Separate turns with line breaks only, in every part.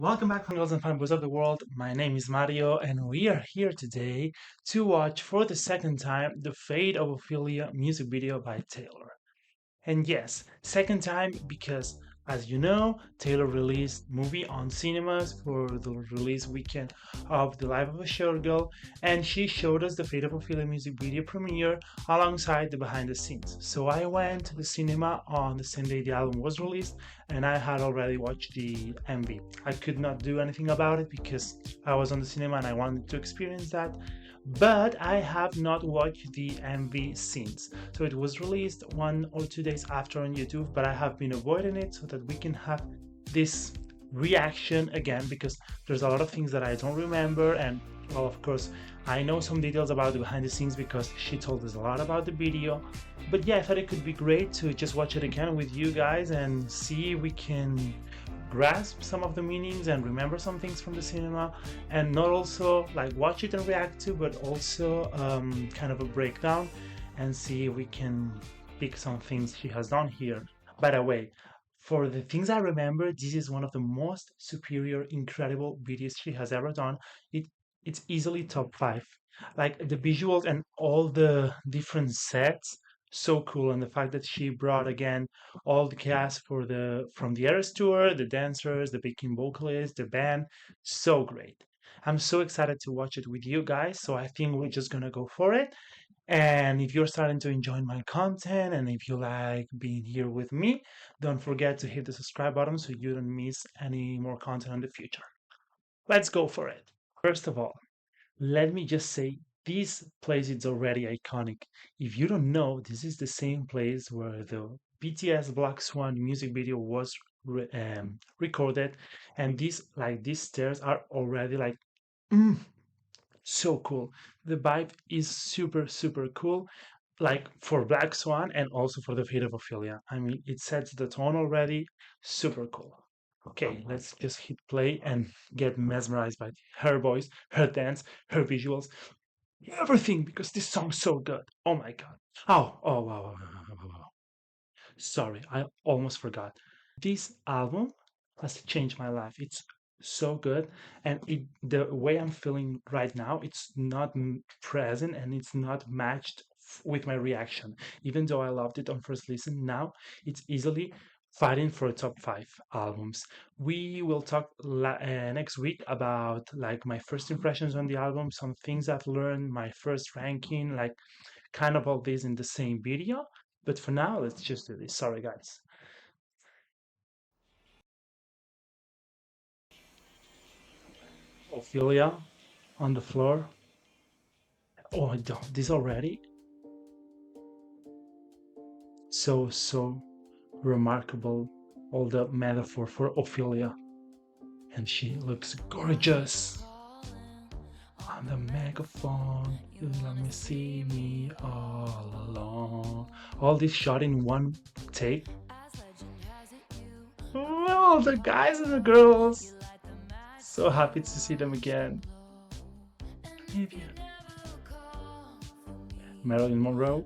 Welcome back, fangirls and fanboys of the world. My name is Mario, and we are here today to watch for the second time the Fate of Ophelia music video by Taylor. And yes, second time because, as you know, Taylor released movie on cinemas for the release weekend of The Life of a Showgirl, and she showed us the Fate of Ophelia music video premiere alongside the behind the scenes. So I went to the cinema on the same day the album was released, and I had already watched the MV. I could not do anything about it because I was on the cinema and I wanted to experience that, but I have not watched the MV since. So it was released 1 or 2 days after on YouTube, but I have been avoiding it so that we can have this reaction again because there's a lot of things that I don't remember. And well, of course, I know some details about the behind the scenes because she told us a lot about the video. But yeah, I thought it could be great to just watch it again with you guys and see if we can grasp some of the meanings and remember some things from the cinema, and not also like watch it and react to, but also kind of a breakdown and see if we can pick some things she has done here. By the way, for the things I remember, this is one of the most superior, incredible videos she has ever done. It it's easily top five. Like the visuals and all the different sets, so cool. And the fact that she brought again all the cast for the from the Eras tour, the dancers, the backing vocalists, the band, so great. I'm so excited to watch it with you guys. So I think we're just gonna go for it. And if you're starting to enjoy my content and if you like being here with me, don't forget to hit the subscribe button so you don't miss any more content in the future. Let's go for it. First of all, let me just say this place is already iconic. If you don't know, this is the same place where the BTS Black Swan music video was recorded, and these stairs are already like mm, so cool. The vibe is super cool, like for Black Swan and also for the Fate of Ophelia. I mean, it sets the tone already. Super cool. Okay, let's just hit play and get mesmerized by her voice, her dance, her visuals, everything because this song's so good. Oh my god. Wow. Sorry, I almost forgot. This album has changed my life. It's so good, and the way I'm feeling right now, it's not present and it's not matched with my reaction. Even though I loved it on first listen, now it's easily fighting for top five albums. We will talk next week about like my first impressions on the album, some things I've learned, my first ranking, like kind of all this in the same video. But for now, let's just do this. Sorry, guys. Ophelia on the floor. Oh, I don't. This already so remarkable. All the metaphor for Ophelia, and she looks gorgeous on the megaphone. You let me see me all alone. All this shot in one take. Oh, the guys and the girls. So happy to see them again. Marilyn Monroe.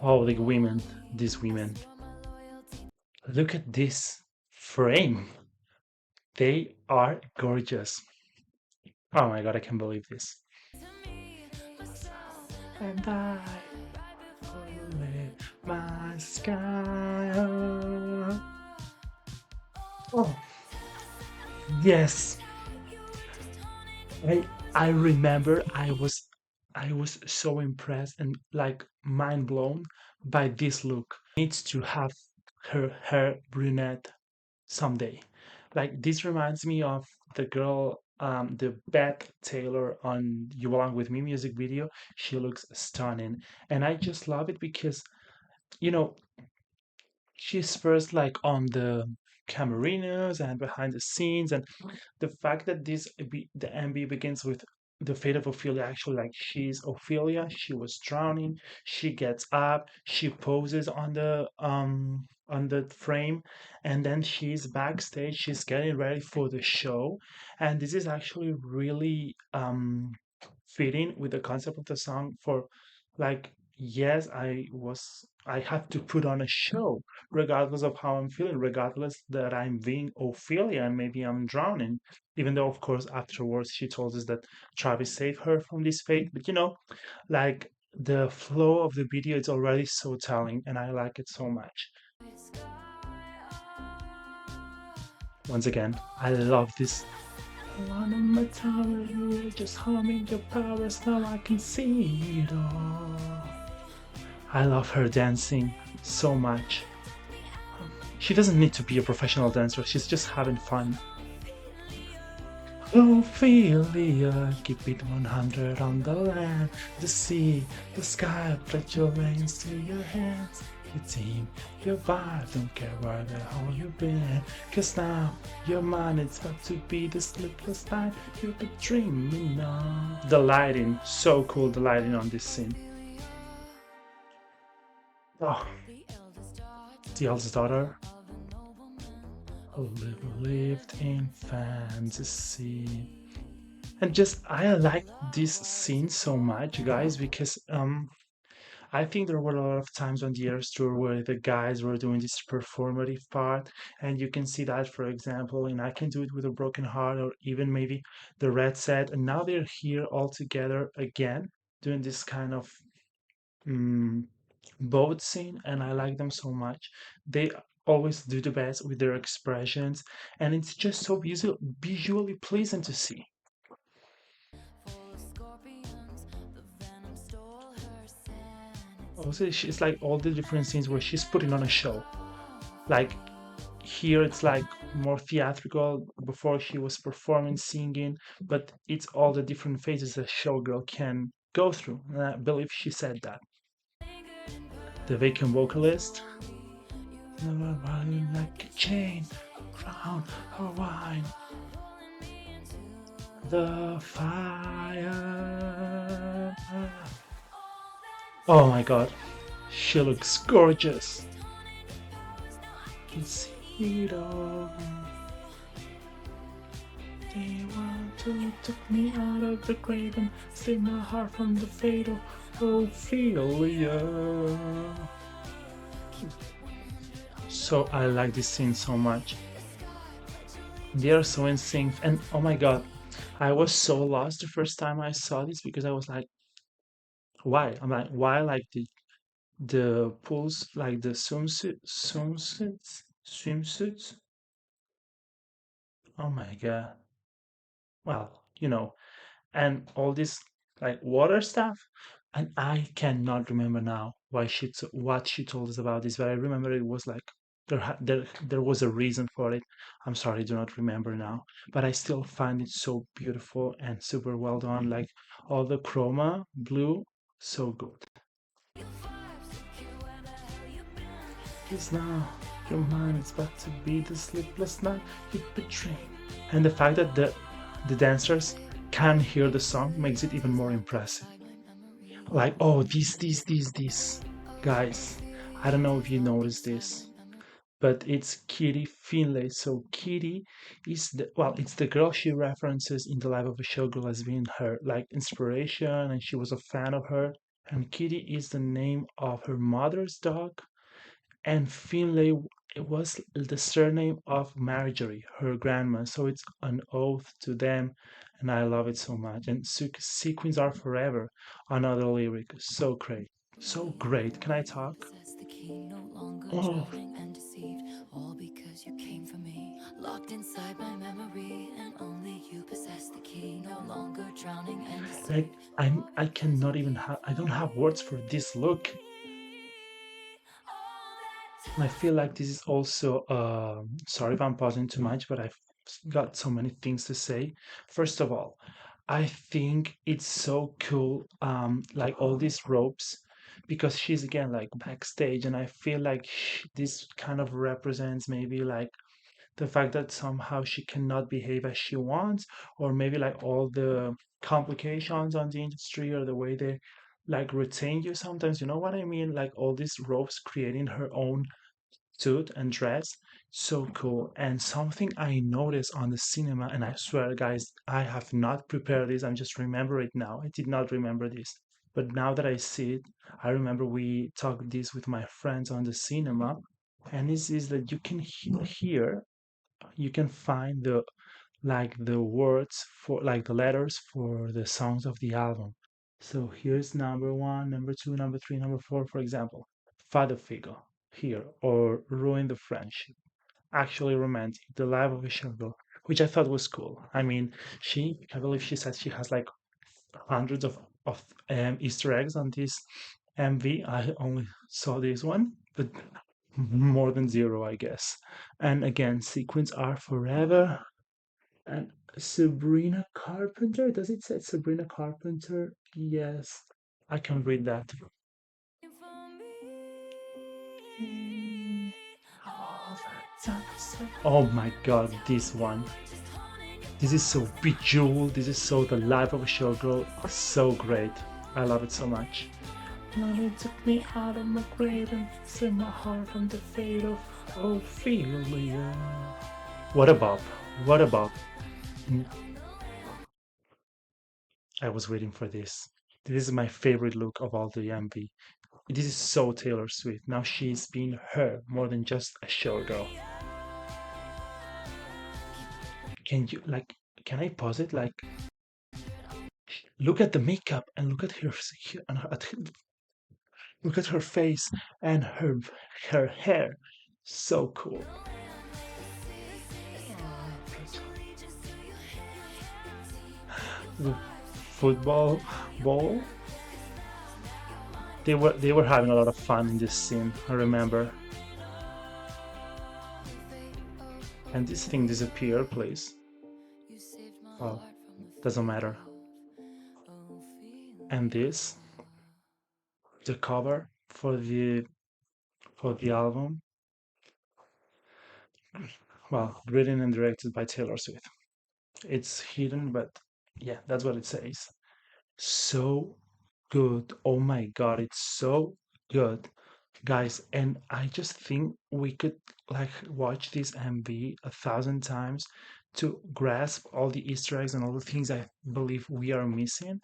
Oh, the women. These women. Look at this frame. They are gorgeous. Oh my god, I can't believe this. And I lit my sky. Oh, yes. I remember I was so impressed and like mind blown by this look. Needs to have her hair brunette someday. Like this reminds me of the girl, the Beth Taylor on "You Belong with Me" music video. She looks stunning, and I just love it because you know she's first like on the camerinos and behind the scenes, and the fact that the MV begins with the fate of Ophelia. Actually, like she's Ophelia, she was drowning. She gets up, she poses on the frame, and then she's backstage. She's getting ready for the show, and this is actually really fitting with the concept of the song for like. Yes, I have to put on a show, regardless of how I'm feeling, regardless that I'm being Ophelia and maybe I'm drowning. Even though, of course, afterwards she told us that Travis saved her from this fate. But like the flow of the video is already so telling, and I like it so much. Once again, I love this. One of my tower, you just humming your powers, now I can see it all. I love her dancing so much. She doesn't need to be a professional dancer, she's just having fun. Ophelia, keep it 100 on the land, the sea, the sky, put your reins to your hands. Your team, your vibe, don't care where the hell you've been. Cause now your mind is about to be the sleepless night you've been dreaming of. The lighting, so cool, the lighting on this scene. Oh, the eldest daughter who lived in fantasy. And just I like this scene so much, guys, because I think there were a lot of times on the Earth tour where the guys were doing this performative part, and you can see that, for example, in I Can Do It With a Broken Heart, or even maybe the Red Set, and now they're here all together again doing this kind of um, boat scene, and I like them so much. They always do the best with their expressions, and it's just so visually pleasant to see. Also, it's like all the different scenes where she's putting on a show. Like here, it's like more theatrical. Before she was performing, singing, but it's all the different phases a showgirl can go through. And I believe she said that. The vacant vocalist, never running like a chain, crown her wine. The fire. Oh my god, she looks gorgeous. Can see it all. They want to take me out of the grave and save my heart from the fatal Ophelia. So I like this scene so much. They are so in sync, and oh my god, I was so lost the first time I saw this because I was like, why? I'm like, why like the pools, like the swimsuits? Oh my god. Well, and all this like water stuff. And I cannot remember now what she told us about this, but I remember it was like there was a reason for it. I'm sorry, I do not remember now, but I still find it so beautiful and super well done. Like all the chroma blue, so good. Cause now your mind is about to be the sleepless night you betray. And the fact that the dancers can hear the song makes it even more impressive. Like, oh, this, guys. I don't know if you noticed this, but it's Kitty Finlay. So Kitty is it's the girl she references in the life of a showgirl as being her like inspiration, and she was a fan of her. And Kitty is the name of her mother's dog, and Finlay it was the surname of Marjorie, her grandma. So it's an oath to them, and I love it so much. And sequins are forever. Another lyric, so great, so great. Can I talk?
Possess the key, no longer
Oh,
drowning and deceived, all because you came for me. Locked inside my memory, and only you possess the key, no longer drowning and
like
deceived,
I'm,
all
I
because you
cannot even
came
have.
for
I don't have words for
me.
this look.
All that
And I feel
time.
like this is also. Sorry if I'm pausing too much, but I've got so many things to say. First of all, I think it's so cool, like all these ropes, because she's again like backstage, and I feel like this kind of represents maybe like the fact that somehow she cannot behave as she wants, or maybe like all the complications on the industry or the way they like retain you sometimes. You know what I mean? Like all these ropes creating her own suit and dress. So cool. And something I noticed on the cinema, and I swear, guys, I have not prepared this. I'm just remember it now. I did not remember this. But now that I see it, I remember we talked this with my friends on the cinema, and this is that you can hear, you can find the words for like the letters for the songs of the album. So here's number one, number two, number three, number four, for example. Father Figure here, or Ruin the Friendship. Actually Romantic, The Life of a Showgirl, which I thought was cool. I mean, I believe she said she has like hundreds of Easter eggs on this MV. I only saw this one, but more than zero, I guess. And again, sequins are forever. And Sabrina Carpenter, does it say Sabrina Carpenter? Yes, I can read that. Oh my god, this one. This is so bejeweled. This is so the life of a showgirl. So great. I love it so much. Mommy took me out of my grave and set my heart on the fate of Ophelia. What a bop. What a bop. Mm, I was waiting for this. This is my favorite look of all the MV. This is so Taylor Swift. Now she's being her more than just a showgirl. Can you like? Can I pause it? Like, look at the makeup and look at look at her face and her hair. So cool. The football ball. They were having a lot of fun in this scene. I remember. And this thing disappeared, please. Oh, doesn't matter. And this, the cover for the album, well, written and directed by Taylor Swift. It's hidden, but yeah, that's what it says. So good. Oh my God, it's so good, guys. And I just think we could like watch this MV 1,000 times to grasp all the Easter eggs and all the things I believe we are missing.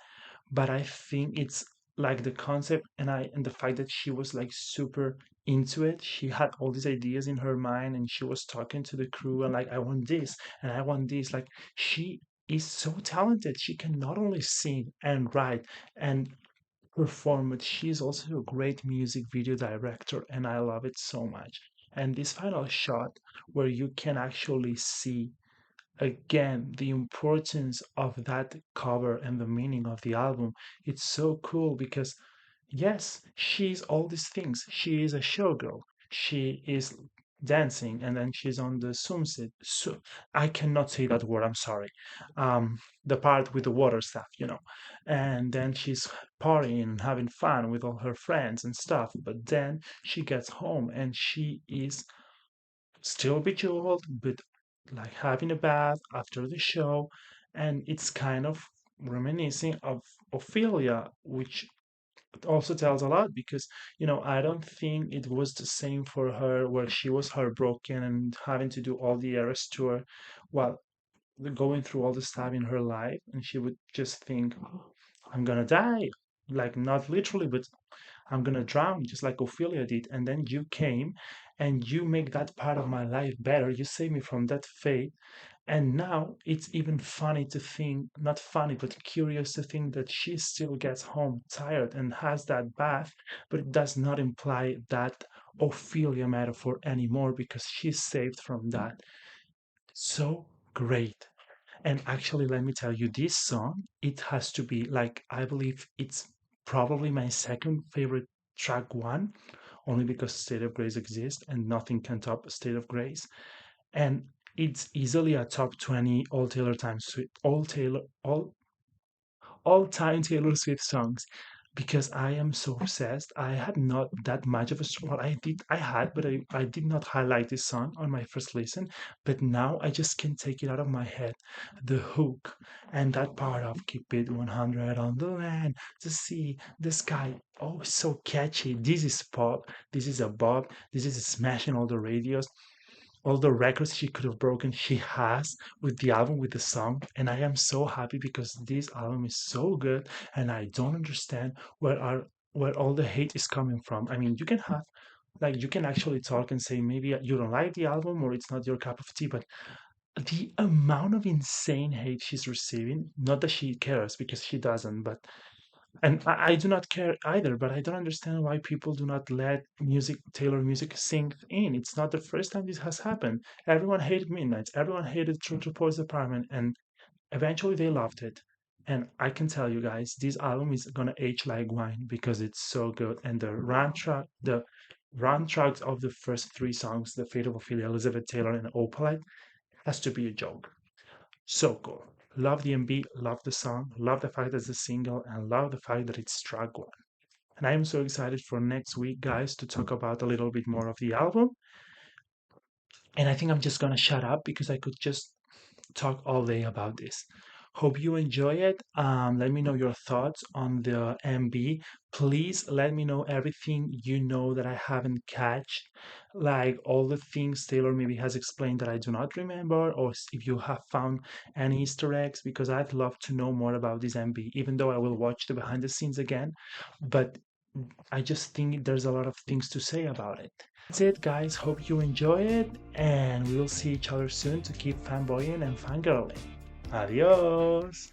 But I think it's like the concept and the fact that she was like super into it. She had all these ideas in her mind and she was talking to the crew and like I want this and I want this. Like she is so talented. She can not only sing and write and perform, but she is also a great music video director and I love it so much. And this final shot where you can actually see again the importance of that cover and the meaning of the album, it's so cool because yes, she's all these things. She is a showgirl, she is dancing, and then she's on the sunset. So I cannot say that word, I'm sorry. The part with the water stuff, and then she's partying and having fun with all her friends and stuff, but then she gets home and she is still bejeweled, but like having a bath after the show, and it's kind of reminiscing of Ophelia, which also tells a lot because I don't think it was the same for her where she was heartbroken and having to do all the Eras tour while going through all the stuff in her life, and she would just think, "Oh, I'm gonna die." Like not literally, but I'm gonna drown just like Ophelia did. And then you came and you make that part of my life better. You save me from that fate. And now it's even funny to think, not funny, but curious to think that she still gets home tired and has that bath, but it does not imply that Ophelia metaphor anymore because she's saved from that. So great. And actually, let me tell you, this song, it has to be like, I believe it's probably my second favorite track one, only because State of Grace exists and nothing can top State of Grace. And it's easily a top 20 all time Taylor Swift songs because I am so obsessed. I had not that much of a well, I had, but I did not highlight this song on my first listen. But now I just can't take it out of my head. The hook and that part of keep it 100 on the land, the sea, the sky. Oh, it's so catchy. This is pop. This is a bop. This is smashing all the radios. all the records she could have broken, she has with the album, with the song. And I am so happy because this album is so good, and I don't understand where all the hate is coming from. I mean, you can have like you can actually talk and say maybe you don't like the album or it's not your cup of tea, but the amount of insane hate she's receiving, not that she cares because she doesn't, but and I do not care either, but I don't understand why people do not let Taylor music sink in. It's not the first time this has happened. Everyone hated Midnights, everyone hated True to Poise Apartment, and eventually they loved it. And I can tell you guys, this album is gonna age like wine because it's so good. And the run tracks of the first three songs, The Fate of Ophelia, Elizabeth Taylor, and Opalite, has to be a joke. So cool. Love the MV, love the song, love the fact that it's a single, and love the fact that it's track one. And I am so excited for next week, guys, to talk about a little bit more of the album. And I think I'm just gonna shut up because I could just talk all day about this. Hope you enjoy it. Let me know your thoughts on the MB. Please let me know everything you know that I haven't catch, like all the things Taylor maybe has explained that I do not remember, or if you have found any Easter eggs, because I'd love to know more about this MB, even though I will watch the behind the scenes again. But I just think there's a lot of things to say about it. That's it, guys. Hope you enjoy it, and we'll see each other soon to keep fanboying and fangirling. Adios!